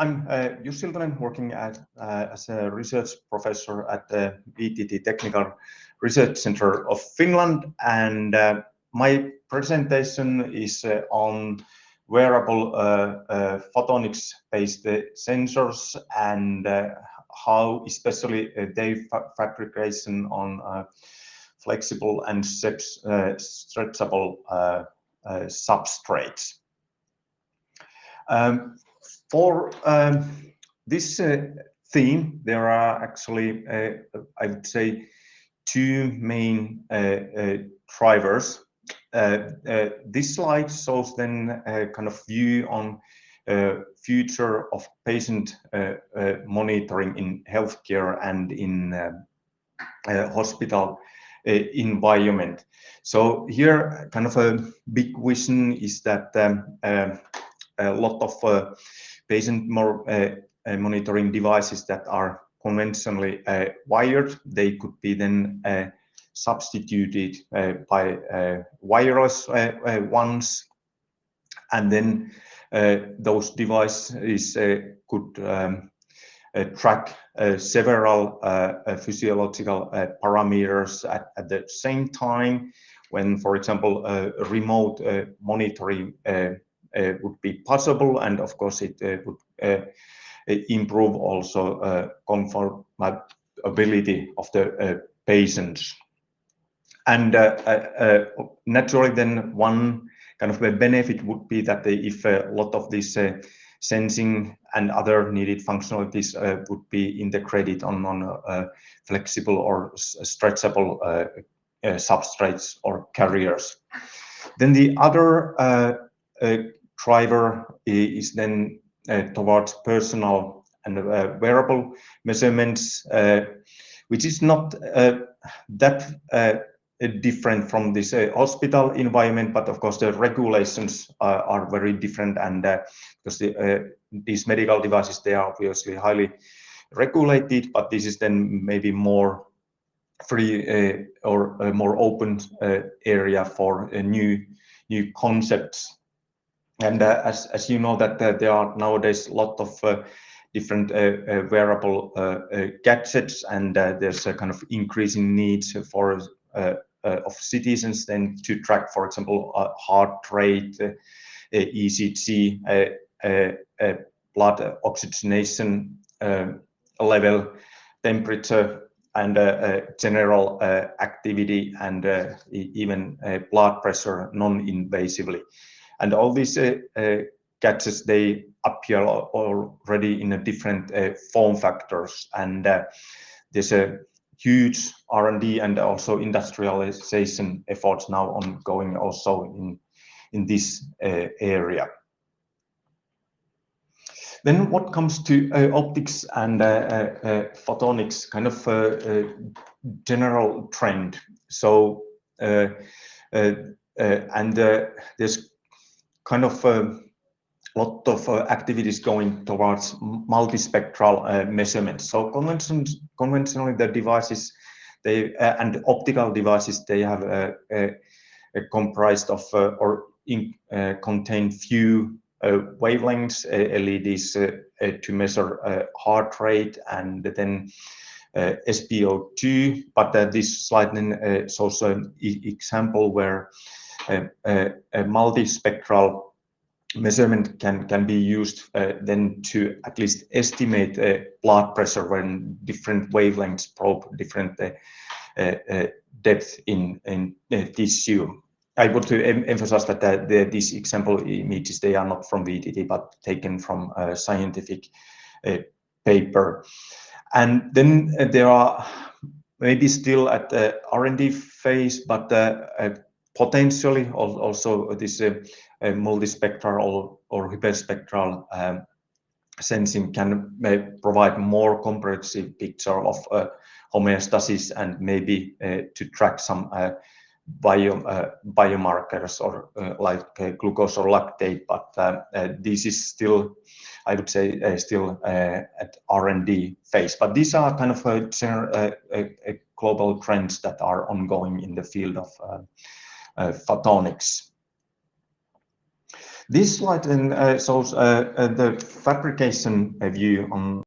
I'm Jussi Hiltunen, working as a research professor at the VTT Technical Research Center of Finland, and my presentation is on wearable photonics-based sensors and how especially their fabrication on flexible and stretchable substrates. For this theme, there are actually, I would say, two main drivers. This slide shows then a kind of view on future of patient monitoring in healthcare and in hospital environment. So here, kind of a big vision is that a lot of patient monitoring devices that are conventionally wired, they could be then substituted by wireless ones, and then those devices could track several physiological parameters at the same time when, for example, remote monitoring would be possible, and of course it would improve also comfortability of the patients. And naturally then one kind of a benefit would be that if a lot of this sensing and other needed functionalities would be integrated on flexible or stretchable substrates or carriers. Then the other driver is then towards personal and wearable measurements, which is not that different from this hospital environment, but of course the regulations are very different, and because these medical devices, they are obviously highly regulated, but this is then maybe more free or a more open area for new concepts. And as you know that there are nowadays a lot of different wearable gadgets, and there's a kind of increasing needs for of citizens then to track, for example, heart rate, ECG, blood oxygenation level, temperature, and general activity, and even blood pressure non-invasively. And all these gadgets, they appear already in a different form factors, and there's a huge R&D and also industrialization efforts now ongoing also in this area. Then what comes to optics and photonics, kind of a general trend. So there's kind of a lot of activities going towards multispectral measurements. So conventionally the devices, they and optical devices, they have comprised of contain few wavelengths, LEDs to measure heart rate, and then SpO2. But this slide then shows an example where a multispectral measurement can be used then to at least estimate blood pressure when different wavelengths probe different depth in tissue. I want to emphasize that these example images, they are not from VTT, but taken from a scientific paper. And then there are maybe still at the R&D phase, but potentially also this multispectral or hyperspectral sensing can provide more comprehensive picture of homeostasis, and maybe to track some biomarkers or like glucose or lactate, but this is still, I would say, still at R&D phase. But these are kind of global trends that are ongoing in the field of photonics. This slide then shows the fabrication view on